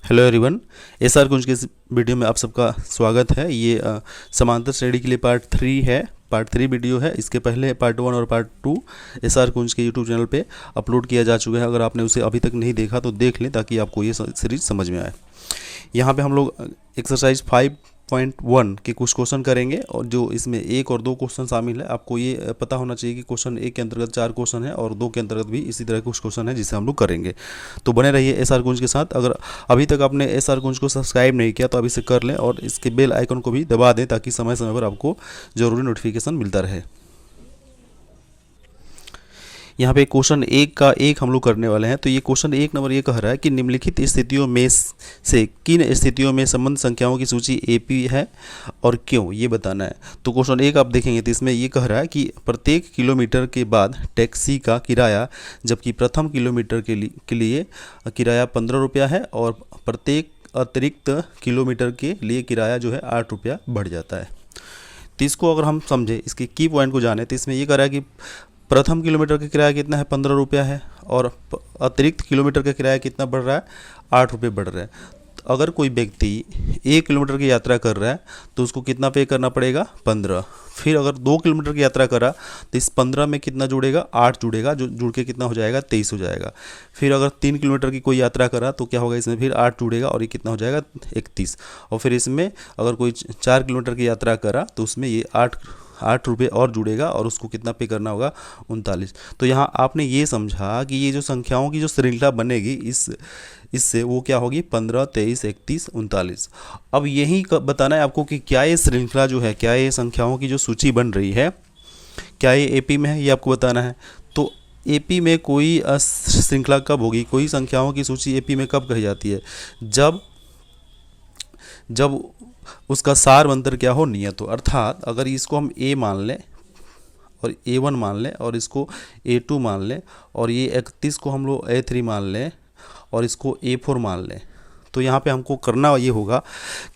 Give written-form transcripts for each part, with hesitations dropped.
Hello everyone. SR कुंज के इस video में आप सबका स्वागत है। ये समांतर श्रेणी के लिए पार्ट थ्री वीडियो है। इसके पहले पार्ट 1 और पार्ट 2 एसआर कुंज के यूट्यूब चैनल पे अपलोड किया जा चुका है। अगर आपने उसे अभी तक नहीं देखा तो देख लें ताकि आपको ये सीरीज समझ में आए। यहाँ पे हम लोग एक्सरसाइज 5.1 के कुछ क्वेश्चन करेंगे और जो इसमें 1 और 2 क्वेश्चन शामिल है। आपको ये पता होना चाहिए कि क्वेश्चन 1 के अंतर्गत 4 क्वेश्चन है और 2 के अंतर्गत भी इसी तरह कुछ क्वेश्चन है जिसे हम लोग करेंगे। तो बने रहिए एसआर कुंज के साथ। अगर अभी तक आपने एसआर कुंज को सब्सक्राइब नहीं किया तो अभी से कर लें और इसके बेल आइकन को भी दबा दें ताकि समय समय पर आपको ज़रूरी नोटिफिकेशन मिलता रहे। यहाँ पे क्वेश्चन 1 का 1 हम लोग करने वाले हैं। तो ये क्वेश्चन 1 नंबर ये कह रहा है कि निम्नलिखित स्थितियों में से किन स्थितियों में संबंध संख्याओं की सूची एपी है और क्यों, ये बताना है। तो क्वेश्चन 1 आप देखेंगे तो इसमें ये कह रहा है कि प्रत्येक किलोमीटर के बाद टैक्सी का किराया, जबकि प्रथम किलोमीटर के लिए किराया 15 रुपया है और प्रत्येक अतिरिक्त किलोमीटर के लिए किराया जो है 8 रुपया बढ़ जाता है। तो इसको अगर हम समझें, इसके की पॉइंट को जाने, तो इसमें ये कह रहा है कि प्रथम किलोमीटर का किराया कितना है, 15 रुपया है और अतिरिक्त किलोमीटर का किराया कितना बढ़ रहा है, 8 रुपये बढ़ रहा है। तो अगर कोई व्यक्ति 1 किलोमीटर की यात्रा कर रहा है तो उसको कितना पे करना पड़ेगा, 15। फिर अगर 2 किलोमीटर की यात्रा करा तो इस 15 में कितना जुड़ेगा, 8 जुड़ेगा, जो जुड़ के कितना हो जाएगा, 23 हो जाएगा। फिर अगर 3 किलोमीटर की कोई यात्रा करा तो क्या होगा, इसमें फिर 8 जुड़ेगा और ये कितना हो जाएगा, 31। और फिर इसमें अगर कोई 4 किलोमीटर की यात्रा करा तो उसमें ये 8 रुपये और जुड़ेगा और उसको कितना पे करना होगा, 39। तो यहाँ आपने ये समझा कि ये जो संख्याओं की जो श्रृंखला बनेगी इससे वो क्या होगी, 15, 23, 31, 39। अब यही बताना है आपको कि क्या ये श्रृंखला जो है, क्या ये संख्याओं की जो सूची बन रही है, क्या ये एपी में है, ये आपको बताना है। तो एपी में कोई श्रृंखला कब होगी, कोई संख्याओं की सूची एपी में कब कही जाती है, जब उसका सार अंतर क्या हो, नियत हो। अर्थात अगर इसको हम ए मान लें और A1 मान लें और इसको A2 मान लें और ये 31 को हम लोग A3 मान लें और इसको A4 मान लें, तो यहाँ पे हमको करना ये होगा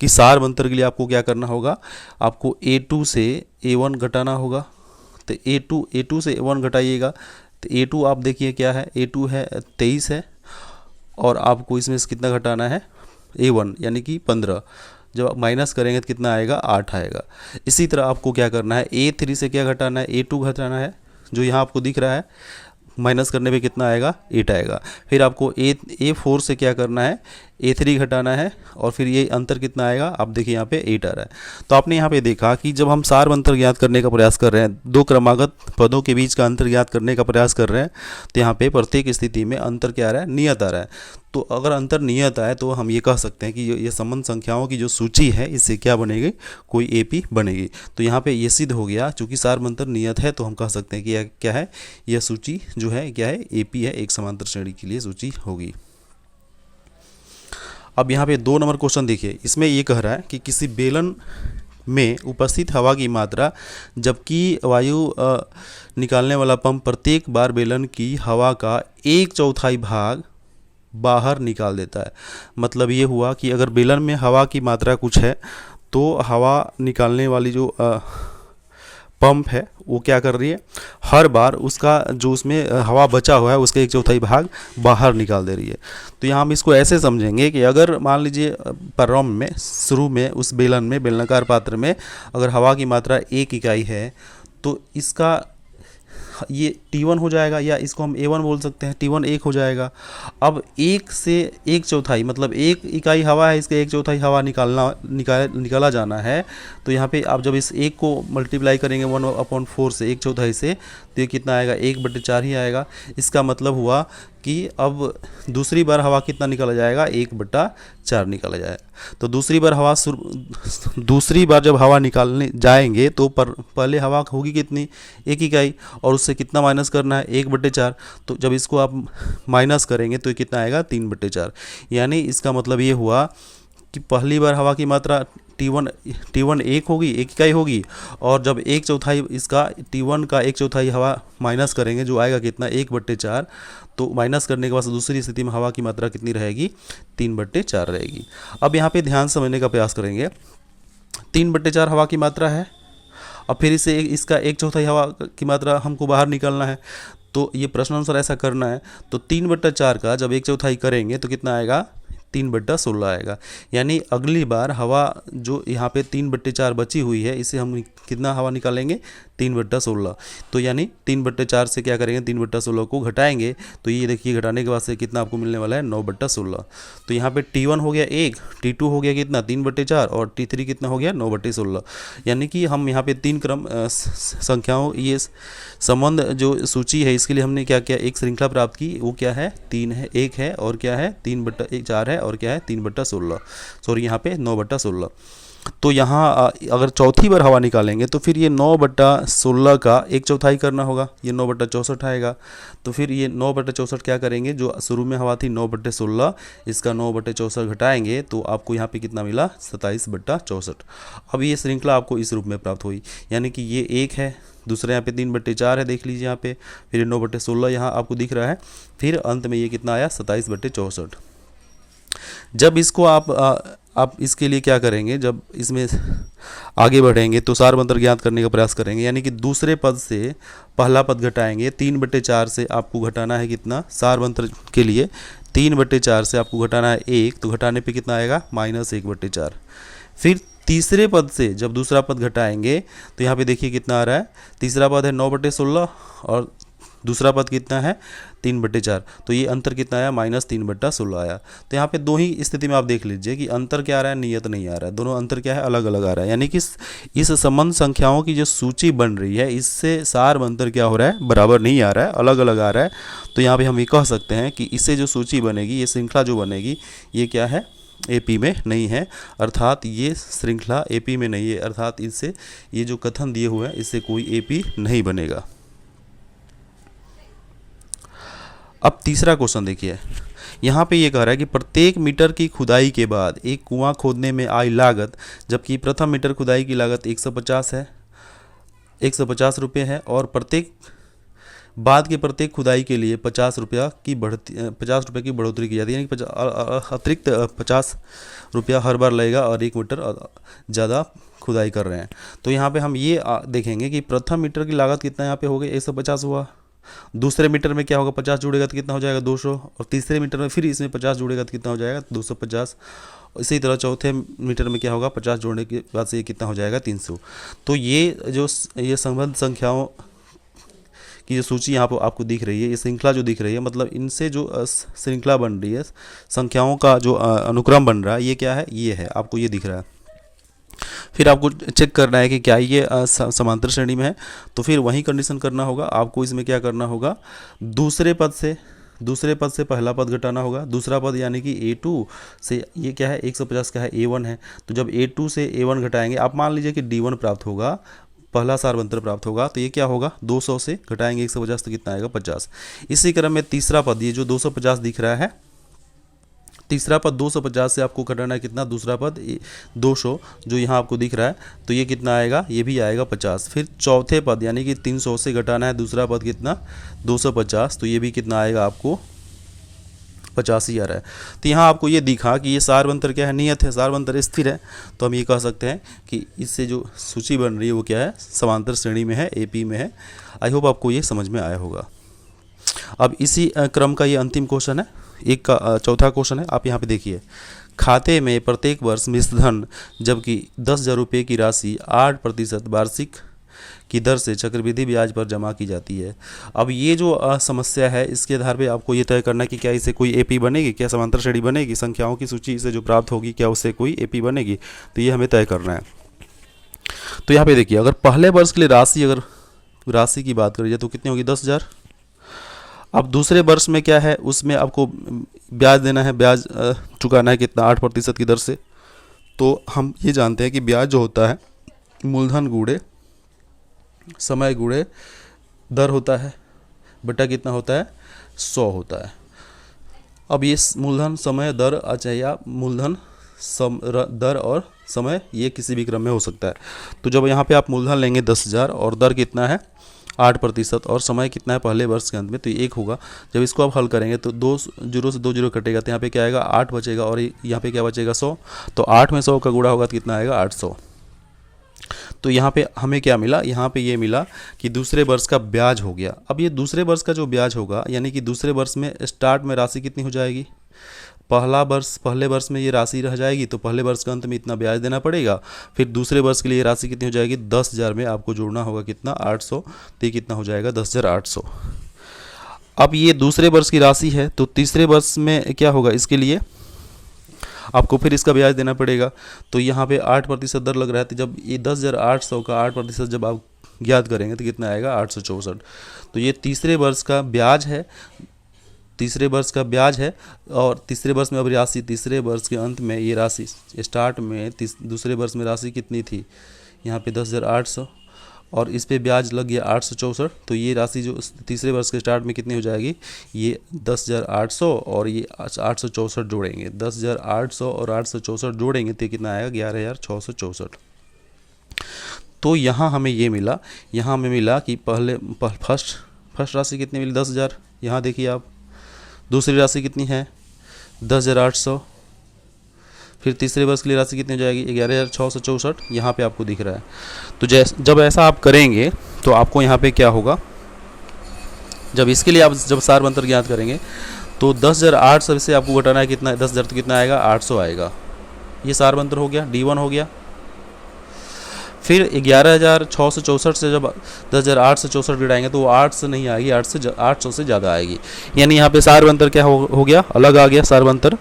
कि सार अंतर के लिए आपको क्या करना होगा, आपको A2 से A1 घटाना होगा। तो A2 से A1 घटाइएगा तो A2 आप देखिए क्या है, A2 है 23 है और आपको इसमें से कितना घटाना है, A1 यानी कि 15। जब आप माइनस करेंगे तो कितना आएगा, 8 आएगा। इसी तरह आपको क्या करना है, A3 से क्या घटाना है, A2 घटाना है, जो यहाँ आपको दिख रहा है, माइनस करने पे कितना आएगा, 8 आएगा। फिर आपको A4 से क्या करना है, A3 घटाना है और फिर ये अंतर कितना आएगा, आप देखिए यहाँ पे 8 आ रहा है। तो आपने यहाँ पे देखा कि जब हम सार अंतर ज्ञात करने का प्रयास कर रहे हैं, 2 क्रमागत पदों के बीच का अंतर ज्ञात करने का प्रयास कर रहे हैं, तो यहाँ पे प्रत्येक स्थिति में अंतर क्या आ रहा है, नियत आ रहा है। तो अगर अंतर नियत आए तो हम ये कह सकते हैं कि ये संबंध संख्याओं की जो सूची है इससे क्या बनेगी, कोई एपी बनेगी। तो यहाँ पे ये सिद्ध हो गया, चूंकि सार अंतर नियत है तो हम कह सकते हैं कि यह क्या है, यह सूची जो है क्या है, एपी है, एक समांतर श्रेणी के लिए सूची होगी। अब यहाँ पे 2 नंबर क्वेश्चन देखिए। इसमें ये कह रहा है कि किसी बेलन में उपस्थित हवा की मात्रा, जबकि वायु निकालने वाला पंप प्रत्येक बार बेलन की हवा का 1/4 भाग बाहर निकाल देता है। मतलब ये हुआ कि अगर बेलन में हवा की मात्रा कुछ है तो हवा निकालने वाली जो पंप है वो क्या कर रही है, हर बार उसका जो उसमें हवा बचा हुआ है उसका 1/4 भाग बाहर निकाल दे रही है। तो यहाँ हम इसको ऐसे समझेंगे कि अगर मान लीजिए प्रारंभ में, शुरू में उस बेलन में, बेलनाकार पात्र में अगर हवा की मात्रा 1 इकाई है तो इसका ये T1 हो जाएगा, या इसको हम A1 बोल सकते हैं, T1 1 हो जाएगा। अब 1 से 1/4 मतलब 1 इकाई हवा है, इसके 1/4 हवा निकाला जाना है। तो यहाँ पे आप जब इस 1 को मल्टीप्लाई करेंगे 1/4 से, 1/4 से, तो ये कितना आएगा, 1/4 ही आएगा। इसका मतलब हुआ कि अब दूसरी बार हवा कितना निकाला जाएगा, 1/4 निकाला जाएगा। तो दूसरी बार जब हवा निकालने जाएंगे तो पहले हवा होगी कितनी, 1 इकाई, और उससे कितना माइनस करना है, 1/4। तो जब इसको आप माइनस करेंगे तो ये कितना आएगा, 3/4। यानी इसका मतलब ये हुआ कि पहली बार हवा की मात्रा T1 1 होगी, 1 इकाई होगी, और जब 1/4 इसका T1 का 1/4 हवा माइनस करेंगे जो आएगा कितना, 1/4। तो माइनस करने के बाद दूसरी स्थिति में हवा की मात्रा कितनी रहेगी, 3/4 रहेगी। अब यहाँ पे ध्यान समझने का प्रयास करेंगे, 3/4 हवा की मात्रा है और फिर इसे इसका 1/4 हवा की मात्रा हमको बाहर निकालना है। तो ये प्रश्न अनुसार ऐसा करना है। तो 3/4 का जब 1/4 करेंगे तो कितना आएगा, 3/16 आएगा। यानी अगली बार हवा जो यहाँ पे 3/4 बची हुई है, इसे हम कितना हवा निकालेंगे, 3/16। तो यानी 3/4 से क्या करेंगे, 3/16 को घटाएंगे, तो ये देखिए घटाने के बाद से कितना आपको मिलने वाला है, 9/16। तो यहाँ पे T1 हो गया 1, T2 हो गया कितना 3/4 और T3 कितना हो गया 9/16। यानी कि हम यहाँ पे 3 क्रम संख्याओं, ये संबंध जो सूची है, इसके लिए हमने क्या किया, एक श्रृंखला प्राप्त की। वो क्या है, 3 है, 1 है और क्या है 3/4 है और क्या है 3/16, सॉरी यहाँ पे 9/16। तो यहाँ अगर चौथी बार हवा निकालेंगे तो फिर ये 9/16 का 1/4 करना होगा, ये 9/64 आएगा। तो फिर ये 9/64 क्या करेंगे, जो शुरू में हवा थी 9/16, इसका 9/64 घटाएंगे तो आपको यहाँ पे कितना मिला, 27/64। अब ये श्रृंखला आपको इस रूप में प्राप्त हुई, यानी कि ये 1 है, दूसरे यहाँ पे 3/4 है, देख लीजिए यहाँ पे, फिर 9/16 यहाँ आपको दिख रहा है, फिर अंत में ये कितना आया 27/64। जब इसको आप इसके लिए क्या करेंगे, जब इसमें आगे बढ़ेंगे तो सार अंतर ज्ञात करने का प्रयास करेंगे, यानी कि दूसरे पद से पहला पद घटाएंगे। 3/4 से आपको घटाना है कितना, सार अंतर के लिए 3/4 से आपको घटाना है 1, तो घटाने पे कितना आएगा, -1/4। फिर तीसरे पद से जब दूसरा पद घटाएंगे तो यहाँ पे देखिए कितना आ रहा है, तीसरा पद है 9/16 और दूसरा पद कितना है 3/4, तो ये अंतर कितना आया, -3/16 आया। तो यहाँ पे दो ही स्थिति में आप देख लीजिए कि अंतर क्या आ रहा है, नियत नहीं आ रहा है, दोनों अंतर क्या है, अलग अलग आ रहा है। यानी कि इस संबंध संख्याओं की जो सूची बन रही है, इससे सार अंतर क्या हो रहा है, बराबर नहीं आ रहा है, अलग अलग आ रहा है। तो यहाँ पे हम ये कह सकते हैं कि इससे जो सूची बनेगी, ये श्रृंखला जो बनेगी, ये क्या है, AP में नहीं है, अर्थात ये श्रृंखला AP में नहीं है, अर्थात इससे ये जो कथन दिए हुए हैं इससे कोई AP नहीं बनेगा। अब तीसरा क्वेश्चन देखिए, यहाँ पे ये कह रहा है कि प्रत्येक मीटर की खुदाई के बाद एक कुआं खोदने में आई लागत, जबकि प्रथम मीटर खुदाई की लागत 150 है, 150 रुपये है, और बाद के प्रत्येक खुदाई के लिए 50 रुपये की बढ़ोतरी की जाती है, यानी कि अतिरिक्त 50 रुपया हर बार लगेगा और 1 मीटर ज़्यादा खुदाई कर रहे हैं। तो यहाँ पे हम ये देखेंगे कि प्रथम मीटर की लागत कितना यहाँ पे हो गई, 150 हुआ, दूसरे मीटर में क्या होगा, 50 जुड़ेगा तो कितना हो जाएगा, 200, और तीसरे मीटर में फिर इसमें 50 जुड़ेगा तो कितना हो जाएगा, 250। इसी तरह चौथे मीटर में क्या होगा, 50 जोड़ने के बाद से ये कितना हो जाएगा, 300। तो ये संबंध संख्याओं की जो सूची यहाँ पर आपको दिख रही है, ये श्रृंखला जो दिख रही है, मतलब इनसे जो श्रृंखला बन रही है, संख्याओं का जो अनुक्रम बन रहा है, ये क्या है, ये है, आपको ये दिख रहा है। फिर आपको चेक करना है कि क्या ये समांतर श्रेणी में है, तो फिर वही कंडीशन करना होगा आपको। इसमें क्या करना होगा, दूसरे पद से पहला पद घटाना होगा, दूसरा पद यानी कि A2 से ये क्या है, 150 का है, A1 है, तो जब A2 से A1 घटाएंगे, आप मान लीजिए कि D1 प्राप्त होगा, पहला सार अंतर प्राप्त होगा, तो ये क्या होगा, 200 से घटाएंगे 150 तो कितना आएगा, 50। इसी क्रम में तीसरा पद, ये जो 250 दिख रहा है, तीसरा पद 250 से आपको घटाना है कितना, दूसरा पद 200 जो यहाँ आपको दिख रहा है, तो ये कितना आएगा, ये भी आएगा 50। फिर चौथे पद यानी कि 300 से घटाना है दूसरा पद कितना, 250, तो ये भी कितना आएगा, आपको 50 ही आ रहा है। तो यहाँ आपको ये दिखा कि ये सार अंतर क्या है, नियत है, सार अंतर स्थिर है, तो हम ये कह सकते हैं कि इससे जो सूची बन रही है वो क्या है, समांतर श्रेणी में है, AP में है। आई होप आपको ये समझ में आया होगा। अब इसी क्रम का ये अंतिम क्वेश्चन है, एक का चौथा क्वेश्चन है, आप यहाँ पे देखिए, खाते में प्रत्येक वर्ष मिश्र धन जबकि 10,000 रुपये की राशि 8% वार्षिक की दर से चक्रवृद्धि ब्याज पर जमा की जाती है। अब ये जो समस्या है, इसके आधार पे आपको ये तय करना है कि क्या इसे कोई AP बनेगी, क्या समांतर श्रेणी बनेगी, संख्याओं की सूची से जो प्राप्त होगी क्या उससे कोई AP बनेगी, तो ये हमें तय करना है। तो यहाँ पे देखिए, अगर पहले वर्ष के लिए राशि की बात करिए तो कितनी होगी, 10,000। अब दूसरे वर्ष में क्या है, उसमें आपको ब्याज देना है, ब्याज चुकाना है कितना, 8% की दर से। तो हम ये जानते हैं कि ब्याज जो होता है मूलधन गुणे समय गुणे दर होता है, बटा कितना होता है, 100 होता है। अब ये मूलधन समय दर, अच्छा, या मूलधन दर और समय, ये किसी भी क्रम में हो सकता है। तो जब यहाँ पे आप मूलधन लेंगे 10,000 और दर कितना है 8% और समय कितना है पहले वर्ष के अंत में, तो 1 होगा। जब इसको आप हल करेंगे तो 2 0 से 2 0 कटेगा, तो यहाँ पे क्या आएगा, 8 बचेगा, और यहाँ पे क्या बचेगा, 100। तो 8 में 100 का गुणा होगा तो कितना आएगा, 800। तो यहाँ पे हमें क्या मिला, यहाँ पे ये मिला कि दूसरे वर्ष का ब्याज हो गया। अब ये दूसरे वर्ष का जो ब्याज होगा, यानी कि दूसरे वर्ष में स्टार्ट में राशि कितनी हो जाएगी, पहले वर्ष में ये राशि रह जाएगी, तो पहले वर्ष के अंत में इतना ब्याज देना पड़ेगा। फिर दूसरे वर्ष के लिए ये राशि कितनी हो जाएगी, 10,000 में आपको जोड़ना होगा कितना, 800, तो ये कितना हो जाएगा 10,800। अब ये दूसरे वर्ष की राशि है, तो तीसरे वर्ष में क्या होगा, इसके लिए आपको फिर इसका ब्याज देना पड़ेगा। तो यहाँ पे 8% दर लग रहा है, तो जब ये 10,800 का 8% जब आप ज्ञात करेंगे तो कितना आएगा, 864। तो ये तीसरे वर्ष का ब्याज है, और तीसरे वर्ष में अब राशि, तीसरे वर्ष के अंत में ये राशि, स्टार्ट में दूसरे वर्ष में राशि कितनी थी, यहाँ पे 10,800, और इस पे ब्याज लग गया 864। तो ये राशि जो तीसरे वर्ष के स्टार्ट में कितनी हो जाएगी, ये 10,800 और ये 864 जोड़ेंगे, 10,800 और 864 जोड़ेंगे तो कितना आएगा, 11,664। तो यहाँ हमें ये मिला, कि फर्स्ट राशि कितनी मिली, 10,000। यहाँ देखिए आप, दूसरी राशि कितनी है, 10,800। फिर तीसरे वर्ष के लिए राशि कितनी हो जाएगी, 11,664, यहाँ पे आपको दिख रहा है। तो जब ऐसा आप करेंगे तो आपको यहाँ पे क्या होगा, जब इसके लिए आप जब सार अंतर ज्ञात करेंगे तो 10,800 से आपको घटाना है कितना, 10,000 तो कितना आएगा, 800 आएगा। ये सार अंतर हो गया, D1 हो गया। फिर 11,664 से जब 10,864 गिराएंगे तो वो 8 से नहीं आएगी, 800 से ज़्यादा आएगी। यानी यहाँ पे सार अंतर क्या हो गया, अलग आ गया। सार अंतर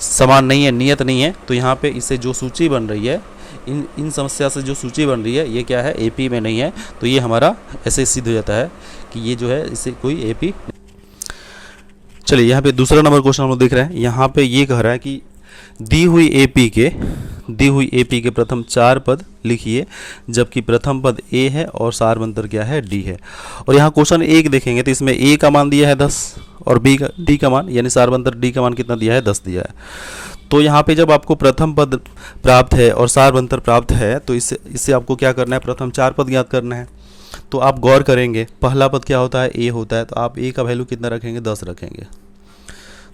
समान नहीं है, नियत नहीं है। तो यहाँ पे इससे जो सूची बन रही है, इन समस्या से जो सूची बन रही है, ये क्या है, AP में नहीं है। तो ये हमारा ऐसे सिद्ध हो जाता है कि ये जो है इससे कोई AP। चलिए यहाँ पे दूसरा नंबर क्वेश्चन हम लोग देख रहे हैं। यहाँ पे ये कह रहा है कि दी हुई AP के प्रथम 4 पद लिखिए, जबकि प्रथम पद A है और सार अंतर क्या है, D है। और यहाँ क्वेश्चन 1 देखेंगे तो इसमें A का मान दिया है 10 और D का मान, यानी सार अंतर D का मान कितना दिया है, 10 दिया है। तो यहाँ पे जब आपको प्रथम पद प्राप्त है और सार अंतर प्राप्त है, तो इससे आपको क्या करना है, प्रथम 4 पद ज्ञात करना है। तो आप गौर करेंगे, पहला पद क्या होता है, A होता है, तो आप A का वैल्यू कितना रखेंगे, 10 रखेंगे।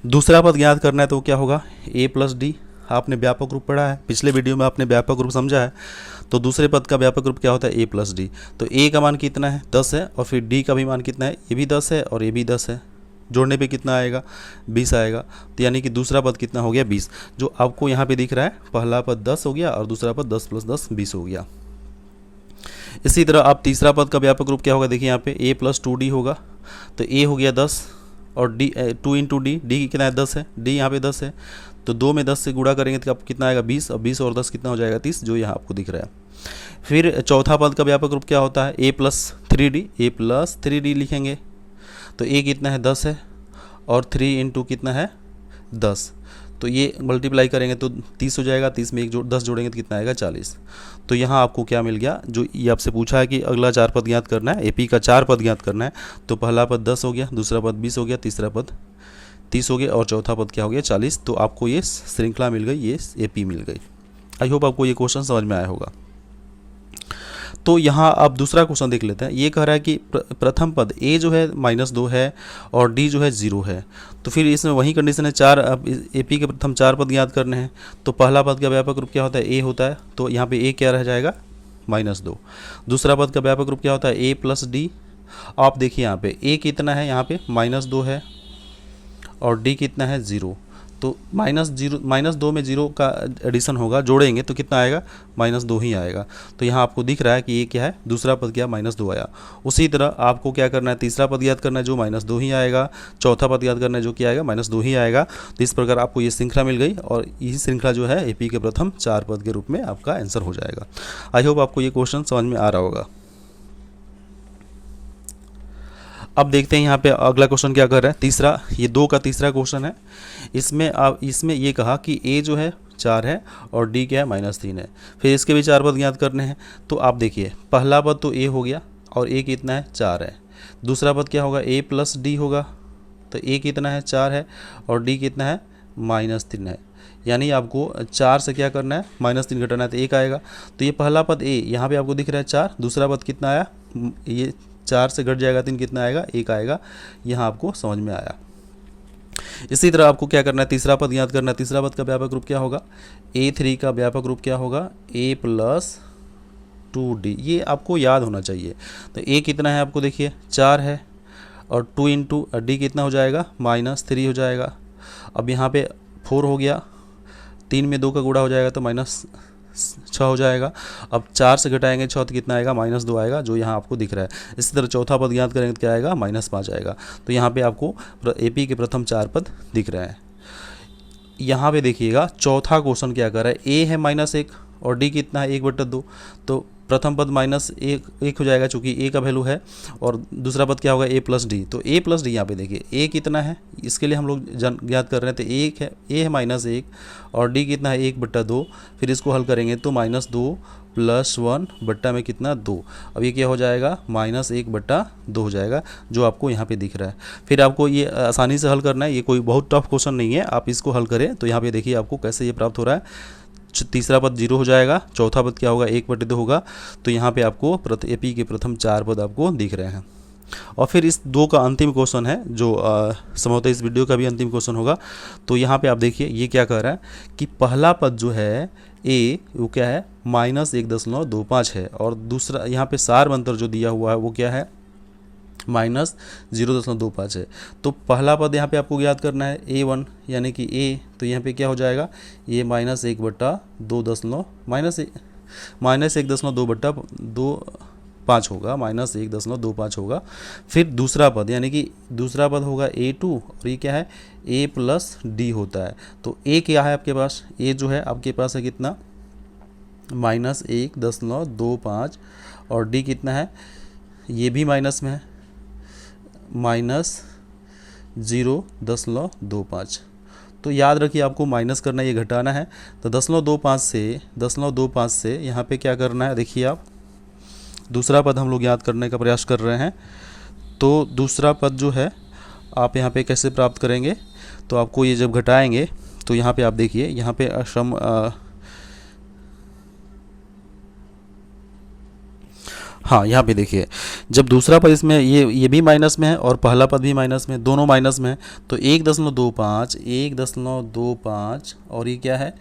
दूसरा पद ज्ञात करना है तो क्या होगा, A + D। आपने व्यापक रूप पढ़ा है, पिछले वीडियो में आपने व्यापक रूप समझा है। तो दूसरे पद का व्यापक रूप क्या होता है, A + D। तो A का मान कितना है, 10 है, और फिर D का भी मान कितना है, ये भी 10 है और ये भी 10 है। जोड़ने पे कितना आएगा, 20 आएगा। तो यानी कि दूसरा पद कितना हो गया, 20। जो आपको यहाँ पे दिख रहा है, पहला पद 10 हो गया और दूसरा पद 10 + 10 20 हो गया। इसी तरह आप तीसरा पद का व्यापक रूप क्या होगा, देखिए यहाँ पे A + 2D होगा। तो A हो गया 10 और D 2 × D कितना है, 10 है, D यहाँ पे 10 है। तो 2 में 10 से गुणा करेंगे तो आपको कितना आएगा, 20, और 20 और 10 कितना हो जाएगा, 30, जो यहाँ आपको दिख रहा है। फिर चौथा पद का व्यापक रूप क्या होता है, A + 3D लिखेंगे। तो A कितना है, 10 है, और 3 × कितना है, 10। तो ये मल्टीप्लाई करेंगे तो 30 हो जाएगा, 30 में 10 जोड़ेंगे तो कितना आएगा, 40। तो यहाँ आपको क्या मिल गया, जो ये आपसे पूछा है कि अगला 4 पद ज्ञात करना है, AP का 4 पद ज्ञात करना है। तो पहला पद 10 हो गया, दूसरा पद 20 हो गया, तीसरा पद 30 हो गया और चौथा पद क्या हो गया, 40। तो आपको ये श्रृंखला मिल गई, ये AP मिल गई। आई होप आपको ये क्वेश्चन समझ में आया होगा। तो यहाँ आप दूसरा क्वेश्चन देख लेते हैं। ये कह रहा है कि प्रथम पद A जो है -2 है और D जो है 0 है। तो फिर इसमें वही कंडीशन है, AP के प्रथम 4 पद ज्ञात करने हैं। तो पहला पद का व्यापक रूप क्या होता है, A होता है। तो यहाँ पे A क्या रह जाएगा, -2। दूसरा पद का व्यापक रूप क्या होता है, A + D। आप देखिए यहाँ पे A कितना है, यहाँ पे -2 है और D कितना है, 0। तो -2 में 0 का एडिशन होगा, जोड़ेंगे तो कितना आएगा, -2 ही आएगा। तो यहाँ आपको दिख रहा है कि ये क्या है, दूसरा पद क्या, -2 आया। उसी तरह आपको क्या करना है, तीसरा पद ज्ञात करना है जो -2 ही आएगा, चौथा पद ज्ञात करना है जो क्या आएगा, -2 ही आएगा। तो इस प्रकार आपको ये श्रृंखला मिल गई और यही श्रृंखला जो है AP के प्रथम 4 पद के रूप में आपका आंसर हो जाएगा। आई होप आपको ये क्वेश्चन समझ में आ रहा होगा। अब देखते हैं यहाँ पे अगला क्वेश्चन क्या कर रहा है, तीसरा, ये 2 का तीसरा क्वेश्चन है। इसमें ये कहा कि A जो है 4 है और D क्या है, -3 है। फिर इसके भी 4 पद ज्ञात करने हैं। तो आप देखिए, पहला पद तो A हो गया और A कितना है, 4 है। दूसरा पद क्या होगा, A + D होगा। तो A कितना है, 4 है और D कितना है, -3 है। यानी आपको 4 से क्या करना है, -3 घटाना है तो 1 आएगा। तो ये पहला पद A यहाँ पे आपको दिख रहा है 4, दूसरा पद कितना आया, ये 4 से घट जाएगा 3 कितना आएगा, 1 आएगा। यहाँ आपको समझ में आया। इसी तरह आपको क्या करना है, तीसरा पद ज्ञात करना है। तीसरा पद का व्यापक रूप क्या होगा, A3 का व्यापक रूप क्या होगा, A + 2D। ये आपको याद होना चाहिए। तो A कितना है, आपको देखिए 4 है और 2 × D कितना हो जाएगा, -3 हो जाएगा। अब यहाँ पे 4 हो गया, 3 में 2 का गुणा हो जाएगा तो -6 हो जाएगा। अब 4 से घटाएंगे 6 तो कितना आएगा, -2 आएगा, जो यहाँ आपको दिख रहा है। इसी तरह चौथा पद ज्ञात करेंगे तो क्या आएगा, -5 आएगा। तो यहाँ पे आपको AP के प्रथम 4 पद दिख रहे हैं। यहाँ पे देखिएगा चौथा क्वेश्चन क्या कर रहा है, A है -1 और D कितना है 1/2, तो प्रथम पद -1 हो जाएगा चूँकि A का वैल्यू है, और दूसरा पद क्या होगा A+D। तो A+D यहाँ पे देखिए A कितना है, इसके लिए हम लोग ज्ञात कर रहे हैं, तो A है -1 और D कितना है 1/2। फिर इसको हल करेंगे तो -2 + 1 बट्टा में कितना 2। अब ये क्या हो जाएगा, -1/2 हो जाएगा, जो आपको यहाँ पे दिख रहा है। फिर आपको ये आसानी से हल करना है, ये कोई बहुत टफ क्वेश्चन नहीं है, आप इसको हल करें तो यहाँ पे देखिए आपको कैसे ये प्राप्त हो रहा है। तीसरा पद 0 हो जाएगा, चौथा पद क्या होगा 1/2 होगा। तो यहाँ पे आपको AP के प्रथम 4 पद आपको दिख रहे हैं। और फिर इस 2 का अंतिम क्वेश्चन है, जो संभवतः इस वीडियो का भी अंतिम क्वेश्चन होगा। तो यहाँ पे आप देखिए ये क्या कह रहा है कि पहला पद जो है A वो क्या है, -1.25 है, और दूसरा यहाँ पे सार मंत्र जो दिया हुआ है वो क्या है, -0.25 है। तो पहला पद यहाँ पे आपको याद करना है A1 यानी कि A, तो यहाँ पे क्या हो जाएगा, ये -1/2.25 होगा, -1.25 होगा। फिर दूसरा पद यानी कि दूसरा पद होगा A2, और ये क्या है A+D होता है। तो A क्या है आपके पास, A जो है आपके पास है कितना, -1.25, और D कितना है, ये भी माइनस में है, -0.25। तो याद रखिए आपको माइनस करना, ये घटाना है। तो 0.25 से यहाँ पे क्या करना है, देखिए आप दूसरा पद हम लोग याद करने का प्रयास कर रहे हैं। तो दूसरा पद जो है आप यहाँ पे कैसे प्राप्त करेंगे, तो आपको ये जब घटाएंगे तो यहाँ पे आप देखिए, यहाँ पे हाँ यहाँ पे देखिए जब दूसरा पद इसमें ये भी माइनस में है और पहला पद भी माइनस में, दोनों माइनस में है। तो 1.25 और ये क्या है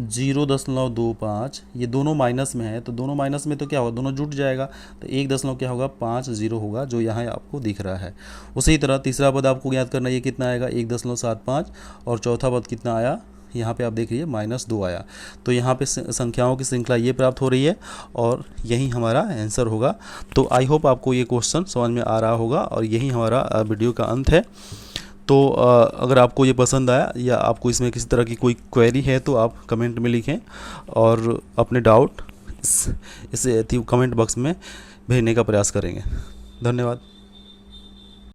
0.25, ये दोनों माइनस में है। तो दोनों माइनस में तो क्या होगा, दोनों जुट जाएगा, तो 1.50 होगा, जो यहाँ आपको दिख रहा है। उसी तरह तीसरा पद आपको याद करना, ये कितना आएगा 1.75, और चौथा पद कितना आया, यहाँ पे आप देख लीजिए -2 आया। तो यहाँ पे संख्याओं की श्रृंखला ये प्राप्त हो रही है, और यही हमारा आंसर होगा। तो आई होप आपको ये क्वेश्चन समझ में आ रहा होगा, और यही हमारा वीडियो का अंत है। तो अगर आपको ये पसंद आया या आपको इसमें किसी तरह की कोई क्वेरी है तो आप कमेंट में लिखें, और अपने डाउट इस कमेंट बॉक्स में भेजने का प्रयास करेंगे। धन्यवाद।